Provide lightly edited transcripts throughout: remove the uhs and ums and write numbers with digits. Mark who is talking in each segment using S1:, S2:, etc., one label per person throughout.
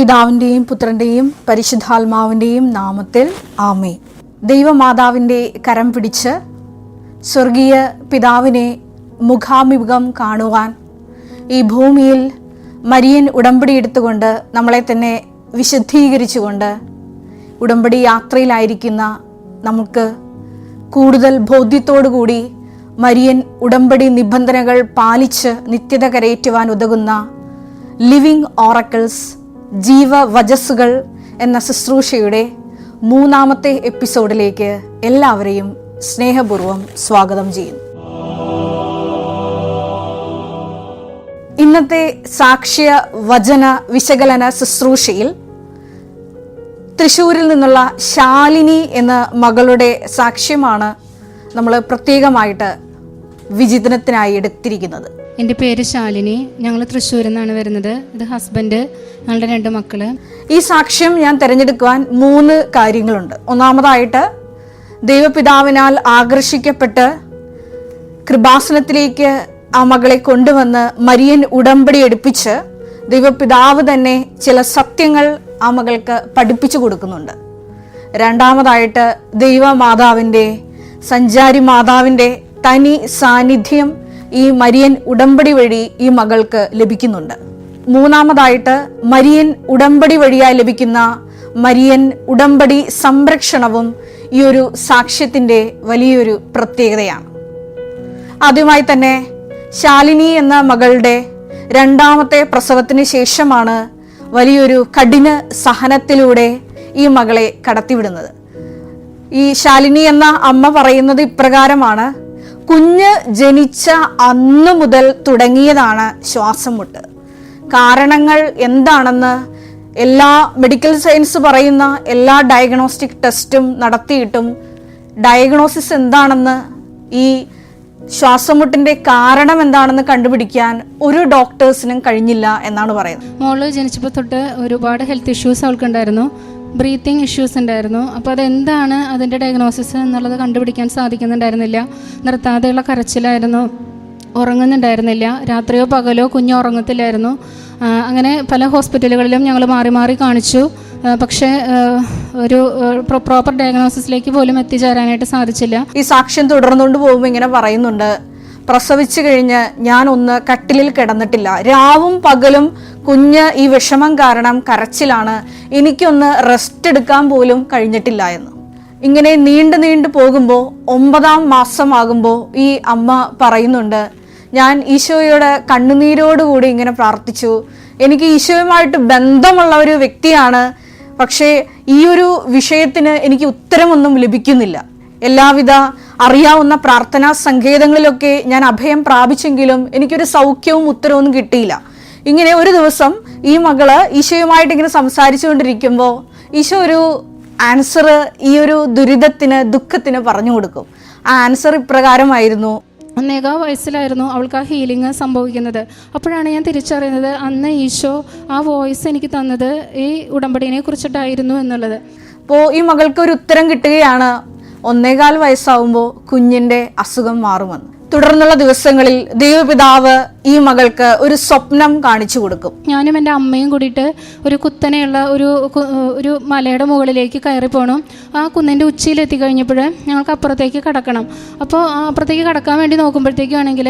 S1: പിതാവിൻ്റെയും പുത്രൻ്റെയും പരിശുദ്ധാത്മാവിൻ്റെയും നാമത്തിൽ ആമേൻ. ദൈവമാതാവിൻ്റെ കരം പിടിച്ച് സ്വർഗീയ പിതാവിനെ മുഖാമുഖം കാണുവാൻ ഈ ഭൂമിയിൽ മരിയൻ ഉടമ്പടി എടുത്തുകൊണ്ട് നമ്മളെ തന്നെ വിശുദ്ധീകരിച്ചുകൊണ്ട് ഉടമ്പടി യാത്രയിലായിരിക്കുന്ന നമുക്ക് കൂടുതൽ ബോധ്യത്തോടുകൂടി മരിയൻ ഉടമ്പടി നിബന്ധനകൾ പാലിച്ച് നിത്യത കരയേറ്റുവാൻ ഉതകുന്ന ലിവിങ് ഓറക്കിൾസ് ജീവവചസ്സുകൾ എന്ന ശുശ്രൂഷയുടെ 3-ാമത്തെ എപ്പിസോഡിലേക്ക് എല്ലാവരെയും സ്നേഹപൂർവ്വം സ്വാഗതം ചെയ്യുന്നു. ഇന്നത്തെ സാക്ഷ്യ വചന വിശകലന ശുശ്രൂഷയിൽ തൃശ്ശൂരിൽ നിന്നുള്ള ശാലിനി എന്ന മകളുടെ സാക്ഷ്യമാണ് നമ്മൾ പ്രത്യേകമായിട്ട് വിചിന്തനത്തിനായി എടുത്തിരിക്കുന്നത്.
S2: എൻ്റെ പേര് ശാലിനി. ഞങ്ങൾ തൃശ്ശൂരിൽ നിന്നാണ് വരുന്നത്. ഇത് ഹസ്ബൻഡ്, ഞങ്ങളുടെ 2 മക്കള്.
S1: ഈ സാക്ഷ്യം ഞാൻ തിരഞ്ഞെടുക്കുവാൻ 3 കാര്യങ്ങളുണ്ട്. ഒന്നാമതായിട്ട്, ദൈവപിതാവിനാൽ ആകർഷിക്കപ്പെട്ട് കൃപാസനത്തിലേക്ക് ആ മകളെ കൊണ്ടുവന്ന് മരിയൻ ഉടമ്പടി എടുപ്പിച്ച് ദൈവപിതാവ് തന്നെ ചില സത്യങ്ങൾ ആ മകൾക്ക് പഠിപ്പിച്ചു കൊടുക്കുന്നുണ്ട്. രണ്ടാമതായിട്ട്, ദൈവമാതാവിൻ്റെ സഞ്ചാരി മാതാവിൻ്റെ തനി സാന്നിധ്യം ഈ മരിയൻ ഉടമ്പടി വഴി ഈ മകൾക്ക് ലഭിക്കുന്നുണ്ട്. മൂന്നാമതായിട്ട്, മരിയൻ ഉടമ്പടി വഴിയായി ലഭിക്കുന്ന മരിയൻ ഉടമ്പടി സംരക്ഷണവും ഈ ഒരു സാക്ഷ്യത്തിൻ്റെ വലിയൊരു പ്രത്യേകതയാണ്. ആദ്യമായി തന്നെ, ശാലിനി എന്ന മകളുടെ 2ാമത്തെ പ്രസവത്തിന് ശേഷമാണ് വലിയൊരു കഠിന സഹനത്തിലൂടെ ഈ മകളെ കടത്തിവിടുന്നത്. ഈ ശാലിനി എന്ന അമ്മ പറയുന്നത് ഇപ്രകാരമാണ്: കുഞ്ഞ് ജനിച്ച അന്നു മുതൽ തുടങ്ങിയതാണ് ശ്വാസം മുട്ട്. കാരണങ്ങൾ എന്താണെന്ന് എല്ലാ മെഡിക്കൽ സയൻസ് പറയുന്ന എല്ലാ ഡയഗ്നോസ്റ്റിക് ടെസ്റ്റും നടത്തിയിട്ടും ഡയഗ്നോസിസ് എന്താണെന്ന്, ഈ ശ്വാസമുട്ടിന്റെ കാരണം എന്താണെന്ന് കണ്ടുപിടിക്കാൻ ഒരു ഡോക്ടേഴ്സിനും കഴിഞ്ഞില്ല എന്നാണ് പറയുന്നത്.
S2: മോള് ജനിച്ചപ്പോൾ തൊട്ട് ഒരുപാട് ഹെൽത്ത് ഇഷ്യൂസ് അവൾക്കുണ്ടായിരുന്നു. ബ്രീത്തിങ് ഇഷ്യൂസ് ഉണ്ടായിരുന്നു. അപ്പോൾ അതെന്താണ് അതിൻ്റെ ഡയഗ്നോസിസ് എന്നുള്ളത് കണ്ടുപിടിക്കാൻ സാധിക്കുന്നുണ്ടായിരുന്നില്ല. നിർത്താതെയുള്ള കരച്ചിലായിരുന്നു, ഉറങ്ങുന്നുണ്ടായിരുന്നില്ല. രാത്രിയോ പകലോ കുഞ്ഞ് ഉറങ്ങത്തില്ലായിരുന്നു. അങ്ങനെ പല ഹോസ്പിറ്റലുകളിലും ഞങ്ങൾ മാറി മാറി കാണിച്ചു. പക്ഷേ ഒരു പ്രോപ്പർ ഡയഗ്നോസിസിലേക്ക് പോലും എത്തിച്ചേരാനായിട്ട് സാധിച്ചില്ല.
S1: ഈ സാക്ഷ്യം തുടർന്നുകൊണ്ട് പോകുമ്പോൾ ഇങ്ങനെ പറയുന്നുണ്ട്: പ്രസവിച്ചു കഴിഞ്ഞ് ഞാൻ ഒന്ന് കട്ടിലിൽ കിടന്നിട്ടില്ല. രാവും പകലും കുഞ്ഞ് ഈ വിഷമം കാരണം കരച്ചിലാണ്. എനിക്കൊന്ന് റെസ്റ്റ് എടുക്കാൻ പോലും കഴിഞ്ഞിട്ടില്ല എന്ന്. ഇങ്ങനെ നീണ്ടു പോകുമ്പോൾ 9ാം മാസമാകുമ്പോൾ ഈ അമ്മ പറയുന്നുണ്ട്: ഞാൻ ഈശോയോട് കണ്ണുനീരോടുകൂടി ഇങ്ങനെ പ്രാർത്ഥിച്ചു. എനിക്ക് ഈശോയുമായിട്ട് ബന്ധമുള്ള ഒരു വ്യക്തിയാണ്, പക്ഷേ ഈ ഒരു വിഷയത്തിന് എനിക്ക് ഉത്തരമൊന്നും ലഭിക്കുന്നില്ല. എല്ലാവിധ അറിയാവുന്ന പ്രാർത്ഥനാ സങ്കേതങ്ങളിലൊക്കെ ഞാൻ അഭയം പ്രാപിച്ചെങ്കിലും എനിക്കൊരു സൗഖ്യവും ഉത്തരവൊന്നും കിട്ടിയില്ല. ഇങ്ങനെ ഒരു ദിവസം ഈ മകള് ഈശോയുമായിട്ട് ഇങ്ങനെ സംസാരിച്ചുകൊണ്ടിരിക്കുമ്പോൾ ഈശോ ഒരു ആൻസർ ഈ ഒരു ദുഃഖത്തിന് പറഞ്ഞു കൊടുക്കും. ആ ആൻസർ ഇപ്രകാരമായിരുന്നു:
S2: 1 വയസ്സിലായിരുന്നു അവൾക്ക് ആ ഹീലിംഗ് സംഭവിക്കുന്നത്. അപ്പോഴാണ് ഞാൻ തിരിച്ചറിയുന്നത് അന്ന് ഈശോ ആ വോയിസ് എനിക്ക് തന്നത് ഈ ഉടമ്പടിനെ കുറിച്ചിട്ടായിരുന്നു എന്നുള്ളത്.
S1: അപ്പോൾ ഈ മകൾക്ക് ഒരു ഉത്തരം കിട്ടുകയാണ്. 1.25 വയസ്സാവുമ്പോൾ കുഞ്ഞിൻ്റെ അസുഖം മാറുമെന്ന്. തുടർന്നുള്ള ദിവസങ്ങളിൽ ദൈവപിതാവ് ഈ മകൾക്ക് ഒരു സ്വപ്നം കാണിച്ചു കൊടുക്കും.
S2: ഞാനും എൻ്റെ അമ്മയും കൂടിയിട്ട് ഒരു കുത്തനെയുള്ള ഒരു മലയുടെ മുകളിലേക്ക് കയറി പോകണം. ആ കുന്നിൻ്റെ ഉച്ചിയിലെത്തി കഴിഞ്ഞപ്പോൾ ഞങ്ങൾക്ക് അപ്പുറത്തേക്ക് കടക്കണം. അപ്പോൾ അപ്പുറത്തേക്ക് കടക്കാൻ വേണ്ടി നോക്കുമ്പോഴത്തേക്കാണെങ്കിൽ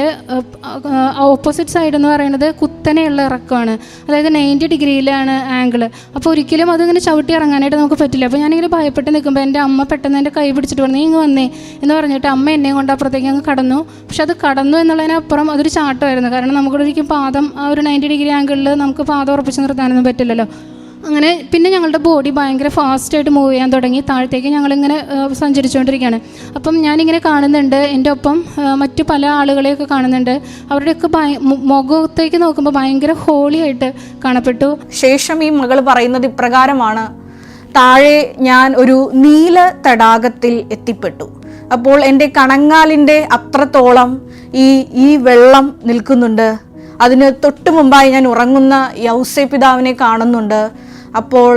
S2: ഓപ്പോസിറ്റ് സൈഡ് എന്ന് പറയുന്നത് കുത്തനെയുള്ള ഇറക്കമാണ്, അതായത് 90 ഡിഗ്രിയിലാണ് ആംഗിള്. അപ്പോൾ ഒരിക്കലും അതിങ്ങനെ ചവിട്ടി ഇറങ്ങാനായിട്ട് നമുക്ക് പറ്റില്ല. അപ്പോൾ ഞാനിങ്ങനെ ഭയപ്പെട്ട് നിൽക്കുമ്പോൾ എൻ്റെ അമ്മ പെട്ടെന്ന് എൻ്റെ കൈ പിടിച്ചിട്ട് പറഞ്ഞു: നീ ഇങ്ങ് വന്നേ എന്ന് പറഞ്ഞിട്ട് അമ്മ എന്നെയും കൊണ്ട് അപ്പുറത്തേക്ക് അങ്ങ് കടന്നു. പക്ഷെ അത് കടന്നു എന്നുള്ളതിനപ്പുറം അതൊരു ചാട്ടമായിരുന്നു. കാരണം നമുക്കൊരിക്കും പാദം ആ ഒരു 90 ഡിഗ്രി ആംഗിളിൽ നമുക്ക് പാദം ഉറപ്പിച്ച് നിർത്താനൊന്നും പറ്റില്ലല്ലോ. അങ്ങനെ പിന്നെ ഞങ്ങളുടെ ബോഡി ഭയങ്കര ഫാസ്റ്റായിട്ട് മൂവ് ചെയ്യാൻ തുടങ്ങി. താഴത്തേക്ക് ഞങ്ങളിങ്ങനെ സഞ്ചരിച്ചുകൊണ്ടിരിക്കുകയാണ്. അപ്പം ഞാനിങ്ങനെ കാണുന്നുണ്ട്, എൻ്റെ ഒപ്പം മറ്റു പല ആളുകളെയൊക്കെ കാണുന്നുണ്ട്. അവരുടെയൊക്കെ മുഖത്തേക്ക് നോക്കുമ്പോൾ ഭയങ്കര ഹോളിയായിട്ട് കാണപ്പെട്ടു.
S1: ശേഷം ഈ മകൾ പറയുന്നത് ഇപ്രകാരമാണ്: താഴെ ഞാൻ ഒരു നീല തടാകത്തിൽ എത്തിപ്പെട്ടു. അപ്പോൾ എൻ്റെ കണങ്ങാലിൻ്റെ അത്രത്തോളം ഈ വെള്ളം നിൽക്കുന്നുണ്ട്. അതിന് തൊട്ടു മുമ്പായി ഞാൻ ഉറങ്ങുന്ന യൗസേ പിതാവിനെ കാണുന്നുണ്ട്. അപ്പോൾ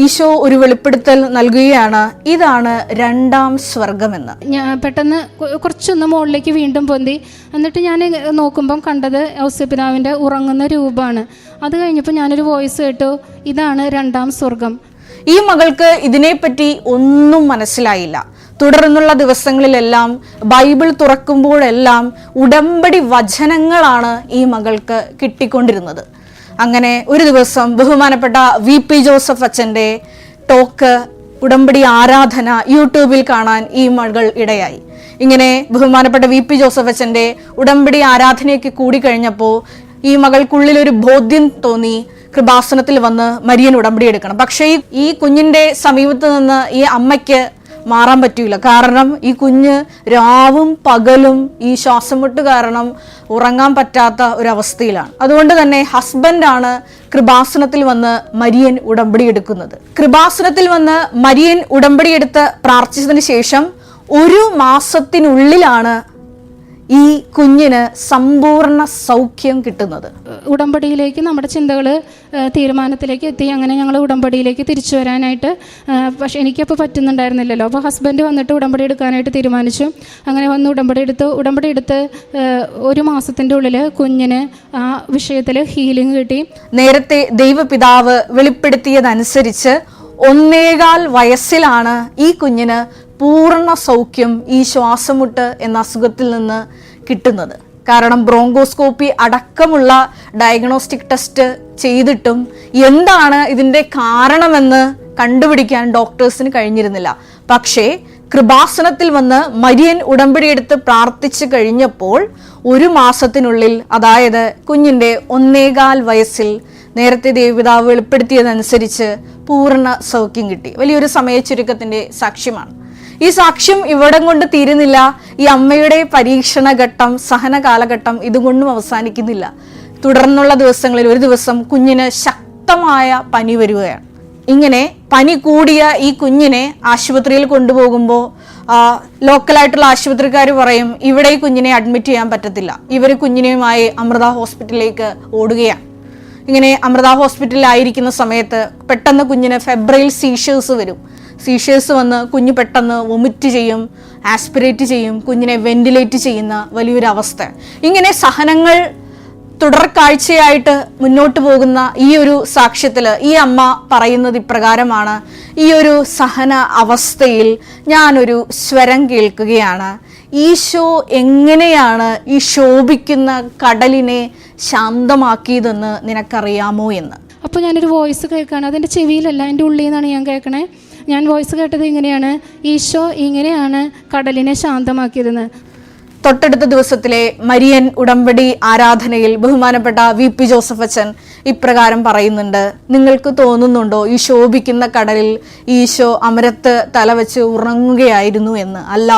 S1: ഈശോ ഒരു വെളിപ്പെടുത്തൽ നൽകുകയാണ്, ഇതാണ് രണ്ടാം സ്വർഗമെന്ന്.
S2: ഞാൻ പെട്ടെന്ന് കുറച്ചൊന്ന് മുകളിലേക്ക് വീണ്ടും പൊന്തി. എന്നിട്ട് ഞാൻ നോക്കുമ്പം കണ്ടത് ഔസേപ്പിതാവിൻ്റെ ഉറങ്ങുന്ന രൂപമാണ്. അത് കഴിഞ്ഞപ്പോൾ ഞാനൊരു വോയിസ് കേട്ടു, ഇതാണ് രണ്ടാം സ്വർഗം.
S1: ഈ മകൾക്ക് ഇതിനെപ്പറ്റി ഒന്നും മനസ്സിലായില്ല. തുടർന്നുള്ള ദിവസങ്ങളിലെല്ലാം ബൈബിൾ തുറക്കുമ്പോഴെല്ലാം ഉടമ്പടി വചനങ്ങളാണ് ഈ മകൾക്ക് കിട്ടിക്കൊണ്ടിരുന്നത്. അങ്ങനെ ഒരു ദിവസം ബഹുമാനപ്പെട്ട VP ജോസഫ് അച്ഛൻ്റെ ടോക്ക്, ഉടമ്പടി ആരാധന യൂട്യൂബിൽ കാണാൻ ഈ മകൾ ഇടയായി. ഇങ്ങനെ ബഹുമാനപ്പെട്ട VP ജോസഫ് അച്ഛൻ്റെ ഉടമ്പടി ആരാധനയൊക്കെ കൂടിക്കഴിഞ്ഞപ്പോൾ ഈ മകൾക്കുള്ളിലൊരു ബോധ്യം തോന്നി, കൃപാസനത്തിൽ വന്ന് മരിയൻ ഉടമ്പടി എടുക്കണം. പക്ഷേ ഈ കുഞ്ഞിൻ്റെ സമീപത്ത് നിന്ന് ഈ അമ്മയ്ക്ക് മാറാൻ പറ്റൂല. കാരണം ഈ കുഞ്ഞ് രാവും പകലും ഈ ശ്വാസം മുട്ട് കാരണം ഉറങ്ങാൻ പറ്റാത്ത ഒരവസ്ഥയിലാണ്. അതുകൊണ്ട് തന്നെ ഹസ്ബൻഡാണ് കൃപാസനത്തിൽ വന്ന് മരിയൻ ഉടമ്പടി എടുക്കുന്നത്. കൃപാസനത്തിൽ വന്ന് മരിയൻ ഉടമ്പടി എടുത്ത് പ്രാർത്ഥിച്ചതിന് ശേഷം 1 മാസത്തിനുള്ളിലാണ് ഈ കുഞ്ഞിന് സമ്പൂർണ്ണ സൗഖ്യം കിട്ടുന്നത്.
S2: ഉടമ്പടിയിലേക്ക് നമ്മുടെ ചിന്തകൾ തീരുമാനത്തിലേക്ക് എത്തി. അങ്ങനെ ഞങ്ങൾ ഉടമ്പടിയിലേക്ക് തിരിച്ചു വരാനായിട്ട്, പക്ഷെ എനിക്കപ്പോൾ പറ്റുന്നുണ്ടായിരുന്നില്ലല്ലോ. അപ്പോൾ ഹസ്ബൻഡ് വന്നിട്ട് ഉടമ്പടി എടുക്കാനായിട്ട് തീരുമാനിച്ചു. അങ്ങനെ വന്ന് ഉടമ്പടി എടുത്ത് 1 മാസത്തിൻ്റെ ഉള്ളിൽ കുഞ്ഞിന് ആ വിഷയത്തിൽ ഹീലിംഗ് കിട്ടി.
S1: നേരത്തെ ദൈവപിതാവ് വെളിപ്പെടുത്തിയതനുസരിച്ച് 1.25 വയസ്സിലാണ് ഈ കുഞ്ഞിന് പൂർണ്ണ സൗഖ്യം ഈ ശ്വാസമുട്ട് എന്ന അസുഖത്തിൽ നിന്ന് കിട്ടുന്നത്. കാരണം ബ്രോങ്കോസ്കോപ്പി അടക്കമുള്ള ഡയഗ്നോസ്റ്റിക് ടെസ്റ്റ് ചെയ്തിട്ടും എന്താണ് ഇതിൻ്റെ കാരണമെന്ന് കണ്ടുപിടിക്കാൻ ഡോക്ടേഴ്സിന് കഴിഞ്ഞിരുന്നില്ല. പക്ഷേ കൃപാസനത്തിൽ വന്ന് മരിയൻ ഉടമ്പടി എടുത്ത് പ്രാർത്ഥിച്ചു കഴിഞ്ഞപ്പോൾ 1 മാസത്തിനുള്ളിൽ, അതായത് കുഞ്ഞിൻ്റെ 1.25 വയസ്സിൽ നേരത്തെ ദേവപിതാവ് വെളിപ്പെടുത്തിയതനുസരിച്ച് പൂർണ്ണ സൗഖ്യം കിട്ടി. വലിയൊരു സമയ ചുരുക്കത്തിൻ്റെ സാക്ഷ്യമാണ്. ഈ സാക്ഷ്യം ഇവിടം കൊണ്ട് തീരുന്നില്ല. ഈ അമ്മയുടെ പരീക്ഷണ ഘട്ടം, സഹന കാലഘട്ടം ഇതുകൊണ്ടും അവസാനിക്കുന്നില്ല. തുടർന്നുള്ള ദിവസങ്ങളിൽ ഒരു ദിവസം കുഞ്ഞിന് ശക്തമായ പനി വരികയാണ്. ഇങ്ങനെ പനി കൂടിയ ഈ കുഞ്ഞിനെ ആശുപത്രിയിൽ കൊണ്ടുപോകുമ്പോൾ ലോക്കലായിട്ടുള്ള ആശുപത്രിക്കാർ പറയും, ഇവിടെ ഈ കുഞ്ഞിനെ അഡ്മിറ്റ് ചെയ്യാൻ പറ്റത്തില്ല. ഇവർ കുഞ്ഞിനെയുമായി അമൃത ഹോസ്പിറ്റലിലേക്ക് ഓടുകയാണ്. ഇങ്ങനെ അമൃത ഹോസ്പിറ്റലിലായിരിക്കുന്ന സമയത്ത് പെട്ടെന്ന് കുഞ്ഞിന് ഫെബ്രൈൽ സീഷേഴ്സ് വരും. സീഷേഴ്സ് വന്ന് കുഞ്ഞ് പെട്ടെന്ന് വൊമിറ്റ് ചെയ്യും, ആസ്പിറേറ്റ് ചെയ്യും, കുഞ്ഞിനെ വെന്റിലേറ്റ് ചെയ്യുന്ന വലിയൊരു അവസ്ഥ. ഇങ്ങനെ സഹനങ്ങൾ തുടർക്കാഴ്ചയായിട്ട് മുന്നോട്ട് പോകുന്ന ഈ ഒരു സാക്ഷ്യത്തിൽ ഈ അമ്മ പറയുന്നത് ഇപ്രകാരമാണ്: ഈ ഒരു സഹന അവസ്ഥയിൽ ഞാനൊരു സ്വരം കേൾക്കുകയാണ്, ഈശോ എങ്ങനെയാണ് ഈ ശോഭിക്കുന്ന കടലിനെ ശാന്തമാക്കിയതെന്ന് നിനക്കറിയാമോ എന്ന്.
S2: അപ്പോൾ ഞാനൊരു വോയിസ് കേൾക്കുകയാണ്. അതെൻ്റെ ചെവിയിലല്ല, എൻ്റെ ഉള്ളിൽ നിന്നാണ് ഞാൻ കേൾക്കണേ. ഞാൻ വോയിസ് കേട്ടത് ഇങ്ങനെയാണ്: ഈശോ ഇങ്ങനെയാണ് കടലിനെ ശാന്തമാക്കിയതെന്ന്.
S1: തൊട്ടടുത്ത ദിവസത്തിലെ മരിയൻ ഉടമ്പടി ആരാധനയിൽ ബഹുമാനപ്പെട്ട VP ജോസഫ് അച്ഛൻ ഇപ്രകാരം പറയുന്നുണ്ട്: നിങ്ങൾക്ക് തോന്നുന്നുണ്ടോ ഈ ശോഭിക്കുന്ന കടലിൽ ഈശോ അമരത്ത് തലവെച്ച് ഉറങ്ങുകയായിരുന്നു എന്ന്? അല്ല,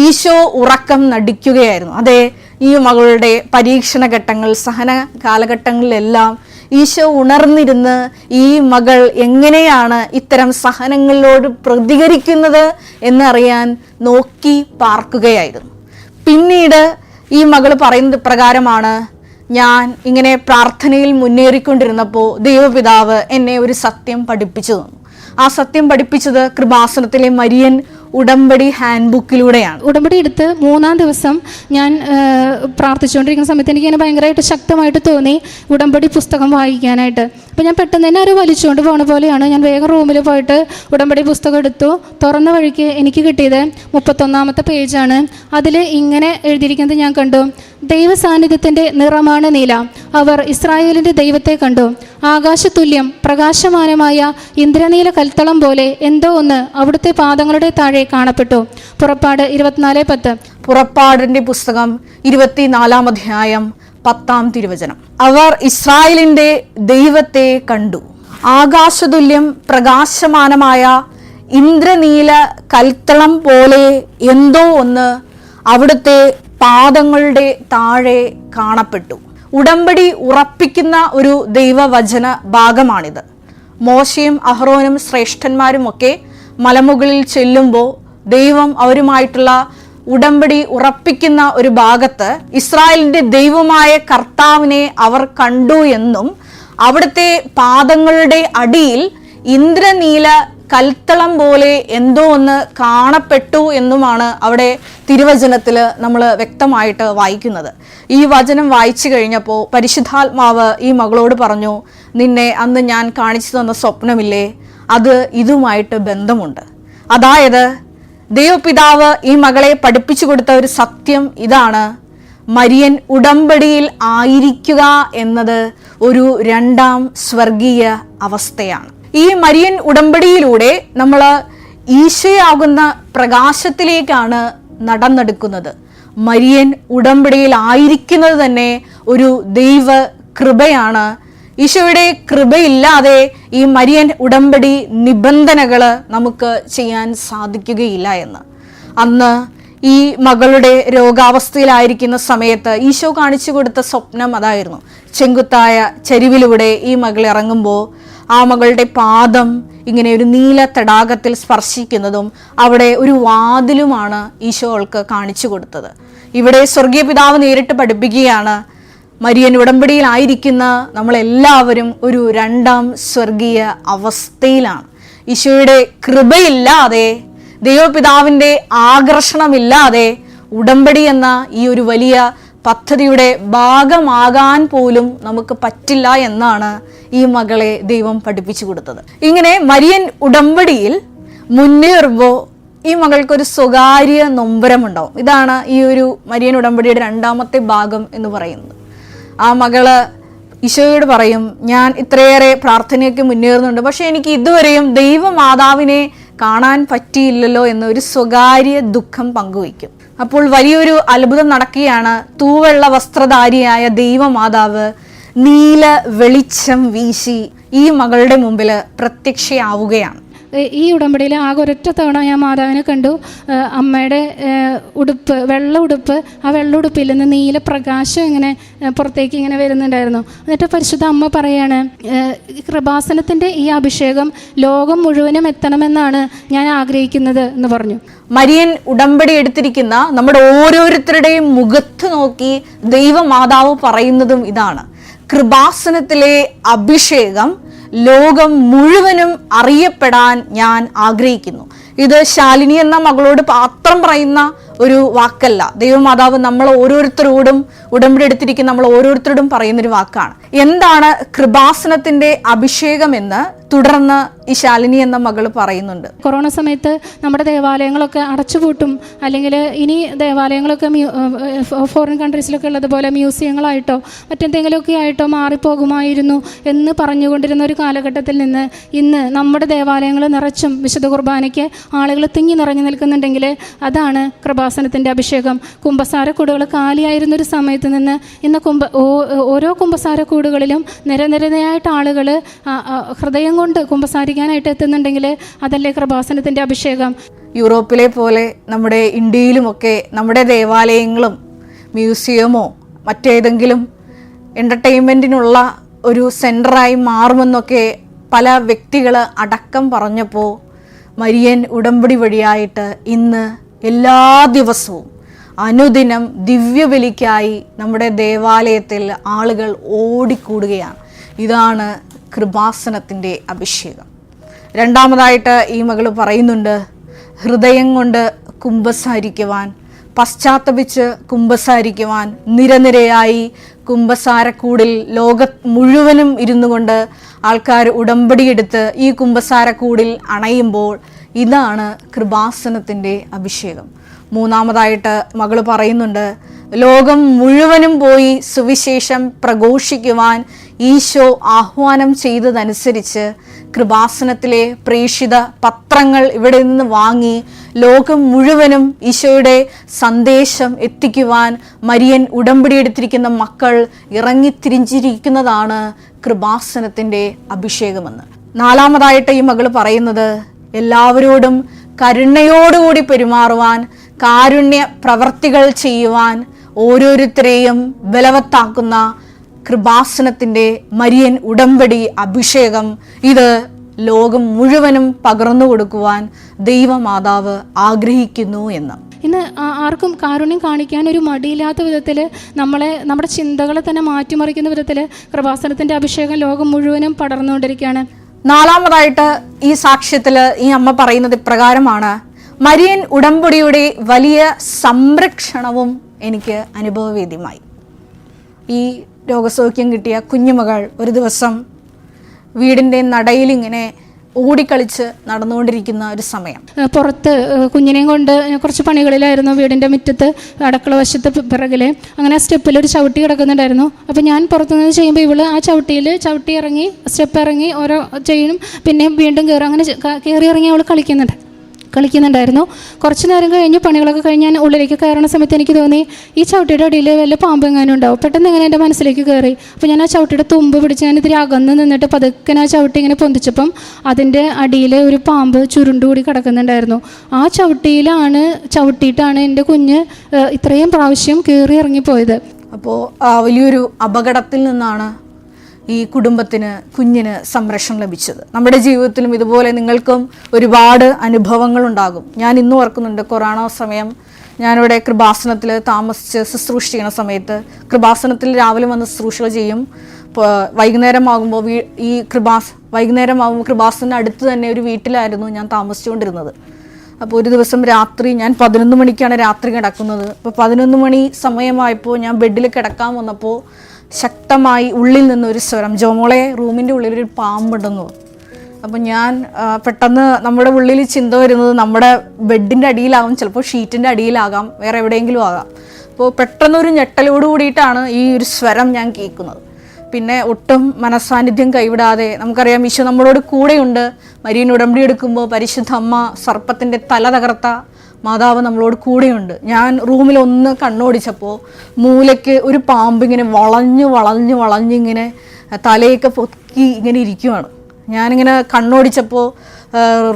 S1: ഈശോ ഉറക്കം നടിക്കുകയായിരുന്നു. അതെ, ഈ മകളുടെ പരീക്ഷണ ഘട്ടങ്ങൾ, സഹന കാലഘട്ടങ്ങളിലെല്ലാം ഈശോ ഉണർന്നിരുന്ന് ഈ മകൾ എങ്ങനെയാണ് ഇത്തരം സഹനങ്ങളോട് പ്രതികരിക്കുന്നത് എന്നറിയാൻ നോക്കി പാർക്കുകയായിരുന്നു. പിന്നീട് ഈ മകൾ പറയുന്നത് പ്രകാരമാണ്: ഞാൻ ഇങ്ങനെ പ്രാർത്ഥനയിൽ മുന്നേറിക്കൊണ്ടിരുന്നപ്പോൾ ദൈവപിതാവ് എന്നെ ഒരു സത്യം പഠിപ്പിച്ചു തന്നു. ആ സത്യം പഠിപ്പിച്ചത് കൃപാസനത്തിലെ മരിയൻ ഉടമ്പടി ഹാൻഡ് ബുക്കിലൂടെയാണ്.
S2: ഉടമ്പടി എടുത്ത് 3-ാം ദിവസം ഞാൻ പ്രാർത്ഥിച്ചുകൊണ്ടിരിക്കുന്ന സമയത്ത് എനിക്ക് ഇങ്ങനെ ഭയങ്കരമായിട്ട് ശക്തമായിട്ട് തോന്നി ഉടമ്പടി പുസ്തകം വായിക്കാനായിട്ട്. അപ്പോൾ ഞാൻ പെട്ടെന്ന് തന്നെ ഒരു വലിച്ചുകൊണ്ട് പോണ പോലെയാണ്. ഞാൻ വേഗം റൂമിൽ പോയിട്ട് ഉടമ്പടി പുസ്തകം എടുത്തു. തുറന്ന വഴിക്ക് എനിക്ക് കിട്ടിയത് 31-ാമത്തെ പേജാണ്. അതിൽ ഇങ്ങനെ എഴുതിയിരിക്കുന്നത് ഞാൻ കണ്ടു: ദൈവ സാന്നിധ്യത്തിൻ്റെ നിറമാണ് നീല, അവർ ഇസ്രായേലിൻ്റെ ദൈവത്തെ കണ്ടു. ആകാശതുല്യം പ്രകാശമാനമായ ഇന്ദ്രനീല കൽത്തളം പോലെ എന്തോ ഒന്ന് അവിടുത്തെ പാദങ്ങളുടെ താഴെ കാണപ്പെട്ടു. പുറപ്പാട് 24:10.
S1: പുറപ്പാടിന്റെ പുസ്തകം 24-ാം അധ്യായം 10-ാം തിരുവചനം. അവർ ഇസ്രായേലിന്റെ ദൈവത്തെ കണ്ടു. ആകാശതുല്യം പ്രകാശമാനമായ ഇന്ദ്രനീല കൽത്തളം പോലെ എന്തോ ഒന്ന് അവിടുത്തെ പാദങ്ങളുടെ താഴെ കാണപ്പെട്ടു. ഉടമ്പടി ഉറപ്പിക്കുന്ന ഒരു ദൈവവചന ഭാഗമാണിത്. മോശയും അഹ്റോനും ശ്രേഷ്ഠന്മാരുമൊക്കെ മലമുകളിൽ ചെല്ലുമ്പോൾ ദൈവം അവരുമായിട്ടുള്ള ഉടമ്പടി ഉറപ്പിക്കുന്ന ഒരു ഭാഗത്ത് ഇസ്രായേലിന്റെ ദൈവമായ കർത്താവിനെ അവർ കണ്ടു എന്നും അവിടുത്തെ പാദങ്ങളുടെ അടിയിൽ ഇന്ദ്രനീല കൽത്തളം പോലെ എന്തോ ഒന്ന് കാണപ്പെട്ടു എന്നുമാണ് അവിടെ തിരുവചനത്തിൽ നമ്മൾ വ്യക്തമായിട്ട് വായിക്കുന്നത്. ഈ വചനം വായിച്ചു കഴിഞ്ഞപ്പോൾ പരിശുദ്ധാത്മാവ് ഈ മകളോട് പറഞ്ഞു, നിന്നെ അന്ന് ഞാൻ കാണിച്ചു തന്ന സ്വപ്നമില്ലേ, അത് ഇതുമായിട്ട് ബന്ധമുണ്ട്. അതായത് ദൈവപിതാവ് ഈ മകളെ പഠിപ്പിച്ചു കൊടുത്ത ഒരു സത്യം ഇതാണ്: മരിയൻ ഉടമ്പടിയിൽ ആയിരിക്കുക എന്നത് ഒരു രണ്ടാം സ്വർഗീയ അവസ്ഥയാണ്. ഈ മരിയൻ ഉടമ്പടിയിലൂടെ നമ്മൾ ഈശോയാകുന്ന പ്രകാശത്തിലേക്കാണ് നടന്നെടുക്കുന്നത്. മരിയൻ ഉടമ്പടിയിൽ ആയിരിക്കുന്നത് തന്നെ ഒരു ദൈവ കൃപയാണ്. ഈശോയുടെ കൃപയില്ലാതെ ഈ മരിയൻ ഉടമ്പടി നിബന്ധനകൾ നമുക്ക് ചെയ്യാൻ സാധിക്കുകയില്ല എന്ന്. അന്ന് ഈ മകളുടെ രോഗാവസ്ഥയിലായിരിക്കുന്ന സമയത്ത് ഈശോ കാണിച്ചു കൊടുത്ത സ്വപ്നം അതായിരുന്നു. ചെങ്കുത്തായ ചരിവിലൂടെ ഈ മകൾ ഇറങ്ങുമ്പോൾ ആ മകളുടെ പാദം ഇങ്ങനെ ഒരു നീല തടാകത്തിൽ സ്പർശിക്കുന്നതും അവിടെ ഒരു വാതിലുമാണ് ഈശോ അവൾക്ക് കാണിച്ചു കൊടുത്തത്. ഇവിടെ സ്വർഗീയ പിതാവ് നേരിട്ട് പഠിപ്പിക്കുകയാണ്, മരിയൻ ഉടമ്പടിയിലായിരിക്കുന്ന നമ്മളെല്ലാവരും ഒരു രണ്ടാം സ്വർഗീയ അവസ്ഥയിലാണ്. ഈശോയുടെ കൃപയില്ലാതെ, ദൈവപിതാവിൻ്റെ ആകർഷണമില്ലാതെ ഉടമ്പടി എന്ന ഈ ഒരു വലിയ പദ്ധതിയുടെ ഭാഗമാകാൻ പോലും നമുക്ക് പറ്റില്ല എന്നാണ് ഈ മകളെ ദൈവം പഠിപ്പിച്ചു കൊടുത്തത്. ഇങ്ങനെ മരിയൻ ഉടമ്പടിയിൽ മുന്നേറുമ്പോൾ ഈ മകൾക്കൊരു സ്വകാര്യ നൊമ്പരമുണ്ടാവും. ഇതാണ് ഈ ഒരു മരിയൻ ഉടമ്പടിയുടെ രണ്ടാമത്തെ ഭാഗം എന്ന് പറയുന്നത്. ആ മകള് ഈശോയോട് പറയും, ഞാൻ ഇത്രയേറെ പ്രാർത്ഥനയൊക്കെ മുന്നേറുന്നുണ്ട്, പക്ഷെ എനിക്ക് ഇതുവരെയും ദൈവമാതാവിനെ കാണാൻ പറ്റിയില്ലല്ലോ എന്നൊരു സ്വകാര്യ ദുഃഖം പങ്കുവയ്ക്കും. അപ്പോൾ വലിയൊരു അത്ഭുതം നടക്കുകയാണ്. തൂവെള്ള വസ്ത്രധാരിയായ ദൈവമാതാവ് നീല വെളിച്ചം വീശി ഈ മകളുടെ മുമ്പിൽ പ്രത്യക്ഷയാവുകയാണ്.
S2: ഈ ഉടമ്പടിയിൽ ആകെ ഒരൊറ്റ തവണ ഞാൻ മാതാവിനെ കണ്ടു. അമ്മയുടെ ഉടുപ്പ്, വെള്ള ഉടുപ്പ്, ആ വെള്ള ഉടുപ്പിൽ നിന്ന് നീല പ്രകാശം ഇങ്ങനെ പുറത്തേക്ക് ഇങ്ങനെ വരുന്നുണ്ടായിരുന്നു. എന്നിട്ട് പരിശുദ്ധ അമ്മ പറയാണ്, കൃപാസനത്തിൻ്റെ ഈ അഭിഷേകം ലോകം മുഴുവനും എത്തണമെന്നാണ് ഞാൻ ആഗ്രഹിക്കുന്നത് എന്ന് പറഞ്ഞു.
S1: മരിയൻ ഉടമ്പടി എടുത്തിരിക്കുന്ന നമ്മുടെ ഓരോരുത്തരുടെയും മുഖത്ത് നോക്കി ദൈവമാതാവ് പറയുന്നതും ഇതാണ്: കൃപാസനത്തിലെ അഭിഷേകം ലോകം മുഴുവനും അറിയപ്പെടാൻ ഞാൻ ആഗ്രഹിക്കുന്നു. ഇത് ശാലിനി എന്ന മകളോട് മാത്രം പറയുന്ന ഒരു വാക്കല്ല. ദൈവമാതാവ് നമ്മൾ ഓരോരുത്തരോടും, ഉടമ്പടി എടുത്തിരിക്കുന്ന നമ്മൾ ഓരോരുത്തരോടും പറയുന്നൊരു വാക്കാണ്. എന്താണ് കൃപാസനത്തിന്റെ അഭിഷേകം എന്ന് തുടർന്ന് ഈ ശാലിനി എന്ന മകൾ പറയുന്നുണ്ട്.
S2: കൊറോണ സമയത്ത് നമ്മുടെ ദേവാലയങ്ങളൊക്കെ അടച്ചുപൂട്ടും, അല്ലെങ്കിൽ ഇനി ദേവാലയങ്ങളൊക്കെ ഫോറിൻ കൺട്രീസിലൊക്കെ ഉള്ളതുപോലെ മ്യൂസിയങ്ങളായിട്ടോ മറ്റെന്തെങ്കിലുമൊക്കെ ആയിട്ടോ മാറിപ്പോകുമായിരുന്നു എന്ന് പറഞ്ഞുകൊണ്ടിരുന്ന ഒരു കാലഘട്ടത്തിൽ നിന്ന് ഇന്ന് നമ്മുടെ ദേവാലയങ്ങൾ നിറച്ചും വിശുദ്ധ കുർബാനയ്ക്ക് ആളുകൾ തിങ്ങി നിറഞ്ഞു നിൽക്കുന്നുണ്ടെങ്കിൽ അതാണ് കൃപാസനത്തിൻ്റെ അഭിഷേകം. കുമ്പസാരക്കൂടുകൾ കാലിയായിരുന്നൊരു സമയത്ത് നിന്ന് ഇന്ന് ഓരോ കുമ്പസാരക്കൂടുകളിലും നിരനിരയായിട്ട് ആളുകൾ ഹൃദയം കൊണ്ട് കുമ്പസാരിക്കാനായിട്ട് എത്തുന്നുണ്ടെങ്കിൽ അതല്ലേ കൃപാസനത്തിൻ്റെ അഭിഷേകം.
S1: യൂറോപ്പിലെ പോലെ നമ്മുടെ ഇന്ത്യയിലുമൊക്കെ നമ്മുടെ ദേവാലയങ്ങളും മ്യൂസിയമോ മറ്റേതെങ്കിലും എൻ്റർടൈൻമെൻറ്റിനുള്ള ഒരു സെൻറ്ററായി മാറുമെന്നൊക്കെ പല വ്യക്തികൾ അടക്കം പറഞ്ഞപ്പോൾ മരിയൻ ഉടമ്പടി വഴിയായിട്ട് ഇന്ന് എല്ലാ ദിവസവും അനുദിനം ദിവ്യബലിക്കായി നമ്മുടെ ദേവാലയത്തിൽ ആളുകൾ ഓടിക്കൂടുകയാണ്. ഇതാണ് കൃപാസനത്തിൻ്റെ അഭിഷേകം. രണ്ടാമതായിട്ട് ഈ മകൾ പറയുന്നുണ്ട്, ഹൃദയം കൊണ്ട് കുമ്പസാരിക്കുവാൻ, പശ്ചാത്തപിച്ച് കുമ്പസാരിക്കുവാൻ, നിരനിരയായി കുമ്പസാരക്കൂടിൽ മുഴുവനും ഇരുന്നു കൊണ്ട് ആൾക്കാർ ഉടമ്പടിയെടുത്ത് ഈ കുമ്പസാരക്കൂടിൽ അണയുമ്പോൾ ഇതാണ് കൃപാസനത്തിൻ്റെ അഭിഷേകം. മൂന്നാമതായിട്ട് മകൾ പറയുന്നുണ്ട്, ലോകം മുഴുവനും പോയി സുവിശേഷം പ്രഘോഷിക്കുവാൻ ഈശോ ആഹ്വാനം ചെയ്തതനുസരിച്ച് കൃപാസനത്തിലെ പ്രേക്ഷിത പത്രങ്ങൾ ഇവിടെ നിന്ന് വാങ്ങി ലോകം മുഴുവനും ഈശോയുടെ സന്ദേശം എത്തിക്കുവാൻ മരിയൻ ഉടമ്പടി എടുത്തിരിക്കുന്ന മക്കൾ ഇറങ്ങിത്തിരിഞ്ഞിരിക്കുന്നതാണ് കൃപാസനത്തിൻ്റെ അഭിഷേകമെന്ന്. നാലാമതായിട്ട് ഈ മകൾ പറയുന്നത്, എല്ലാവരോടും കരുണയോടുകൂടി പെരുമാറുവാൻ, കാരുണ്യ പ്രവർത്തികൾ ചെയ്യുവാൻ, ഓരോരുത്തരെയും ബലവത്താക്കുന്ന കൃപാസനത്തിൻ്റെ മരിയൻ ഉടമ്പടി അഭിഷേകം ഇത് ലോകം മുഴുവനും പകർന്നു കൊടുക്കുവാൻ ദൈവമാതാവ് ആഗ്രഹിക്കുന്നു എന്ന്.
S2: ഇന്ന് ആർക്കും കാരുണ്യം കാണിക്കാൻ ഒരു മടിയില്ലാത്ത വിധത്തിൽ നമ്മുടെ ചിന്തകളെ തന്നെ മാറ്റിമറിക്കുന്ന വിധത്തിൽ കൃപാസനത്തിൻ്റെ അഭിഷേകം ലോകം മുഴുവനും പടർന്നുകൊണ്ടിരിക്കുകയാണ്.
S1: നാലാമതായിട്ട് ഈ സാക്ഷ്യത്തിൽ ഈ അമ്മ പറയുന്നത് ഇപ്രകാരമാണ്: മരിയൻ ഉടമ്പടിയുടെ വലിയ സംരക്ഷണവും എനിക്ക് അനുഭവവേദ്യമായി. ഈ രോഗസൗഖ്യം കിട്ടിയ കുഞ്ഞുമകൾ ഒരു ദിവസം വീടിൻ്റെ നടയിൽ ഇങ്ങനെ ഓടിക്കളിച്ച് നടന്നുകൊണ്ടിരിക്കുന്ന ഒരു സമയം,
S2: പുറത്ത് കുഞ്ഞിനെയും കൊണ്ട് കുറച്ച് പണികളിലായിരുന്നു വീടിൻ്റെ മുറ്റത്ത് അടുക്കള വശത്ത് പിറകിൽ. അങ്ങനെ സ്റ്റെപ്പിൽ ഒരു ചവിട്ടി കിടക്കുന്നുണ്ടായിരുന്നു. അപ്പോൾ ഞാൻ പുറത്തുനിന്ന് ചെയ്യുമ്പോൾ ഇവള് ആ ചവിട്ടി ഇറങ്ങി സ്റ്റെപ്പ് ഇറങ്ങി ഓരോ ചെയ്യണം, പിന്നെ വീണ്ടും കയറും, അങ്ങനെ കയറി ഇറങ്ങി അവൾ കളിക്കുന്നുണ്ടായിരുന്നു. കുറച്ച് നേരം കഴിഞ്ഞ് പണികളൊക്കെ കഴിഞ്ഞ് ഞാൻ ഉള്ളിലേക്ക് കയറുന്ന സമയത്ത് എനിക്ക് തോന്നി ഈ ചവിട്ടിയുടെ അടിയിൽ വല്ല പാമ്പ് എങ്ങാനും ഉണ്ടാവും. പെട്ടെന്ന് ഇങ്ങനെ എൻ്റെ മനസ്സിലേക്ക് കയറി. അപ്പോൾ ഞാൻ ആ ചവിട്ടിയുടെ തുമ്പ് പിടിച്ച് ഞാൻ ഇത്തിരി അകന്ന് നിന്നിട്ട് പതുക്കെ ആ ചവിട്ടി ഇങ്ങനെ പൊന്തിച്ചപ്പം അതിൻ്റെ അടിയിൽ ഒരു പാമ്പ് ചുരുണ്ടുകൂടി കിടക്കുന്നുണ്ടായിരുന്നു. ആ ചവിട്ടിയിട്ടാണ് എൻ്റെ കുഞ്ഞ് ഇത്രയും പ്രാവശ്യം കയറി ഇറങ്ങിപ്പോയത്.
S1: അപ്പോൾ വലിയൊരു അപകടത്തിൽ നിന്നാണ് ഈ കുഞ്ഞിന് സംരക്ഷണം ലഭിച്ചത്. നമ്മുടെ ജീവിതത്തിലും ഇതുപോലെ നിങ്ങൾക്കും ഒരുപാട് അനുഭവങ്ങൾ ഉണ്ടാകും. ഞാൻ ഇന്നും ഓർക്കുന്നുണ്ട്, കൊറോണ സമയം ഞാനിവിടെ കൃപാസനത്തിൽ താമസിച്ച് ശുശ്രൂഷ ചെയ്യുന്ന സമയത്ത്, കൃപാസനത്തിൽ രാവിലെ വന്ന് ശുശ്രൂഷകൾ ചെയ്യും. വൈകുന്നേരമാകുമ്പോൾ കൃപാസനത്തിന് അടുത്ത് തന്നെ ഒരു വീട്ടിലായിരുന്നു ഞാൻ താമസിച്ചുകൊണ്ടിരുന്നത്. അപ്പോൾ ഒരു ദിവസം രാത്രി ഞാൻ 11 മണിക്കാണ് രാത്രി കിടക്കുന്നത്. അപ്പോൾ 11 മണി സമയമായപ്പോൾ ഞാൻ ബെഡിൽ കിടക്കാൻ വന്നപ്പോൾ ശക്തമായി ഉള്ളിൽ നിന്നൊരു സ്വരം, ജോമോളെ റൂമിൻ്റെ ഉള്ളിലൊരു പാമ്പുണ്ടെന്നു. അപ്പോൾ ഞാൻ പെട്ടെന്ന് നമ്മുടെ ഉള്ളിൽ ചിന്ത വരുന്നത് നമ്മുടെ ബെഡിൻ്റെ അടിയിലാകും, ചിലപ്പോൾ ഷീറ്റിൻ്റെ അടിയിലാകാം, വേറെ എവിടെയെങ്കിലും ആകാം. അപ്പോൾ പെട്ടെന്നൊരു ഞെട്ടലോട് കൂടിയിട്ടാണ് ഈ ഒരു സ്വരം ഞാൻ കേൾക്കുന്നത്. പിന്നെ ഒട്ടും മനസ്സാന്നിധ്യം കൈവിടാതെ, നമുക്കറിയാം ഈശോ നമ്മളോട് കൂടെയുണ്ട്. മരിയൻ ഉടമ്പടി എടുക്കുമ്പോൾ പരിശുദ്ധ അമ്മ സർപ്പത്തിൻ്റെ തല തകർത്ത മാതാവ് നമ്മളോട് കൂടെയുണ്ട്. ഞാൻ റൂമിലൊന്ന് കണ്ണോടിച്ചപ്പോൾ മൂലയ്ക്ക് ഒരു പാമ്പിങ്ങനെ വളഞ്ഞിങ്ങനെ തലയൊക്കെ പൊക്കി ഇങ്ങനെ ഇരിക്കുവാണ്. ഞാനിങ്ങനെ കണ്ണോടിച്ചപ്പോൾ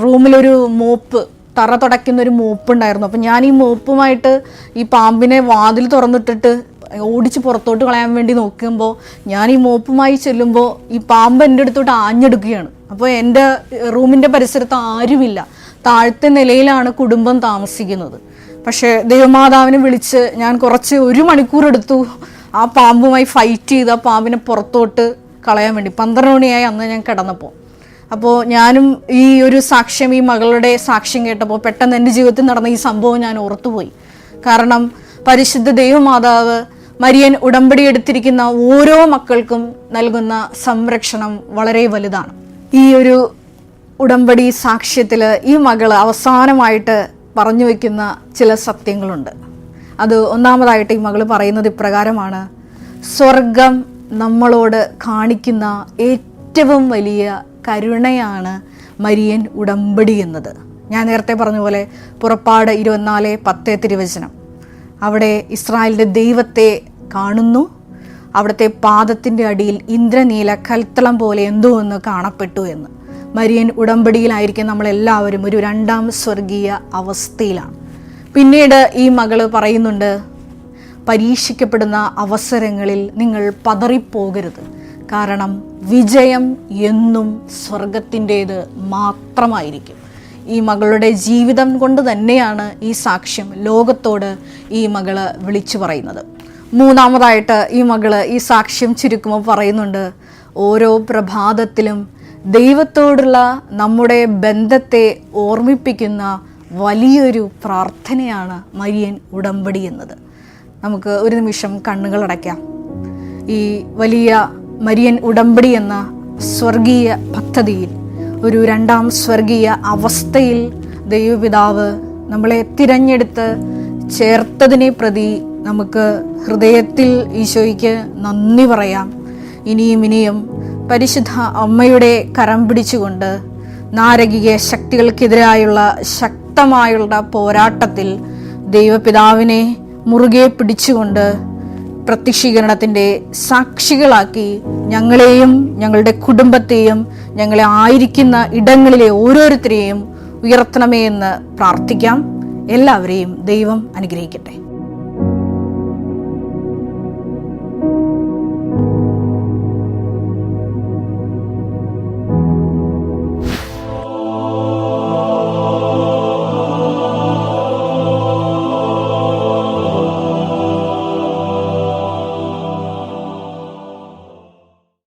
S1: റൂമിലൊരു തറ തുടയ്ക്കുന്നൊരു മോപ്പ് ഉണ്ടായിരുന്നു. അപ്പം ഞാൻ ഈ മോപ്പുമായിട്ട് ഈ പാമ്പിനെ വാതിൽ തുറന്നിട്ടിട്ട് ഓടിച്ച് പുറത്തോട്ട് കളയാൻ വേണ്ടി നോക്കുമ്പോൾ ഞാൻ ഈ മോപ്പുമായി ചെല്ലുമ്പോൾ ഈ പാമ്പ് എൻ്റെ അടുത്തോട്ട് ആഞ്ഞെടുക്കുകയാണ്. അപ്പോൾ എൻ്റെ റൂമിൻ്റെ പരിസരത്ത് ആരുമില്ല. താഴത്തെ നിലയിലാണ് കുടുംബം താമസിക്കുന്നത്. പക്ഷേ ദൈവമാതാവിനെ വിളിച്ച് ഞാൻ ഒരു മണിക്കൂർ എടുത്തു ആ പാമ്പുമായി ഫൈറ്റ് ചെയ്ത് ആ പാമ്പിനെ പുറത്തോട്ട് കളയാൻ വേണ്ടി. 12 മണിയായി അന്ന് ഞാൻ കിടന്നപ്പോൾ. അപ്പോൾ ഞാനും ഈ ഒരു സാക്ഷ്യം, ഈ മകളുടെ സാക്ഷ്യം കേട്ടപ്പോൾ പെട്ടെന്ന് എൻ്റെ ജീവിതത്തിൽ നടന്ന ഈ സംഭവം ഞാൻ ഓർത്തുപോയി. കാരണം പരിശുദ്ധ ദൈവമാതാവ് മരിയൻ ഉടമ്പടി എടുത്തിരിക്കുന്ന ഓരോ മക്കൾക്കും നൽകുന്ന സംരക്ഷണം വളരെ വലുതാണ്. ഈ ഒരു ഉടമ്പടി സാക്ഷ്യത്തിൽ ഈ മകള് അവസാനമായിട്ട് പറഞ്ഞു വയ്ക്കുന്ന ചില സത്യങ്ങളുണ്ട്. അത് ഒന്നാമതായിട്ട് ഈ മകള് പറയുന്നത് ഇപ്രകാരമാണ്: സ്വർഗം നമ്മളോട് കാണിക്കുന്ന ഏറ്റവും വലിയ കരുണയാണ് മരിയൻ ഉടമ്പടി എന്നത്. ഞാൻ നേരത്തെ പറഞ്ഞ പോലെ പുറപ്പാട് 24:10 തിരുവചനം, അവിടെ ഇസ്രായേലിൻ്റെ ദൈവത്തെ കാണുന്നു, അവിടുത്തെ പാദത്തിൻ്റെ അടിയിൽ ഇന്ദ്രനീല കൽത്തളം പോലെ എന്തോ ഒന്ന് കാണപ്പെട്ടു എന്ന്. മരിയൻ ഉടമ്പടിയിലായിരിക്കും നമ്മളെല്ലാവരും ഒരു 2ാം സ്വർഗീയ അവസ്ഥയിലാണ്. പിന്നീട് ഈ മകള് പറയുന്നുണ്ട്, പരീക്ഷിക്കപ്പെടുന്ന അവസരങ്ങളിൽ നിങ്ങൾ പതറിപ്പോകരുത്, കാരണം വിജയം എന്നും സ്വർഗത്തിൻ്റേത് മാത്രമായിരിക്കും. ഈ മകളുടെ ജീവിതം കൊണ്ട് തന്നെയാണ് ഈ സാക്ഷ്യം ലോകത്തോട് ഈ മകള് വിളിച്ചു പറയുന്നത്. മൂന്നാമതായിട്ട് ഈ മകള് ഈ സാക്ഷ്യം ചുരുക്കുമ്പോൾ പറയുന്നുണ്ട്, ഓരോ പ്രഭാതത്തിലും ദൈവത്തോടുള്ള നമ്മുടെ ബന്ധത്തെ ഓർമ്മിപ്പിക്കുന്ന വലിയൊരു പ്രാർത്ഥനയാണ് മരിയൻ ഉടമ്പടി എന്നത്. നമുക്ക് ഒരു നിമിഷം കണ്ണുകളടയ്ക്കാം. ഈ വലിയ മരിയൻ ഉടമ്പടി എന്ന സ്വർഗീയ പദ്ധതിയിൽ, ഒരു 2ാം സ്വർഗീയ അവസ്ഥയിൽ ദൈവപിതാവ് നമ്മളെ തിരഞ്ഞെടുത്ത് ചേർത്തതിനെ പ്രതി നമുക്ക് ഹൃദയത്തിൽ ഈശോയ്ക്ക് നന്ദി പറയാം. ഇനിയും പരിശുദ്ധ അമ്മയുടെ കരം പിടിച്ചുകൊണ്ട് നാരകീയ ശക്തികൾക്കെതിരായുള്ള ശക്തമായുള്ള പോരാട്ടത്തിൽ ദൈവപിതാവിനെ മുറുകെ പിടിച്ചുകൊണ്ട് പ്രത്യക്ഷീകരണത്തിൻ്റെ സാക്ഷികളാക്കി ഞങ്ങളെയും ഞങ്ങളുടെ കുടുംബത്തെയും ഞങ്ങളെ ആയിരിക്കുന്ന ഇടങ്ങളിലെ ഓരോരുത്തരെയും ഉയർത്തണമേ എന്ന് പ്രാർത്ഥിക്കാം. എല്ലാവരെയും ദൈവം അനുഗ്രഹിക്കട്ടെ.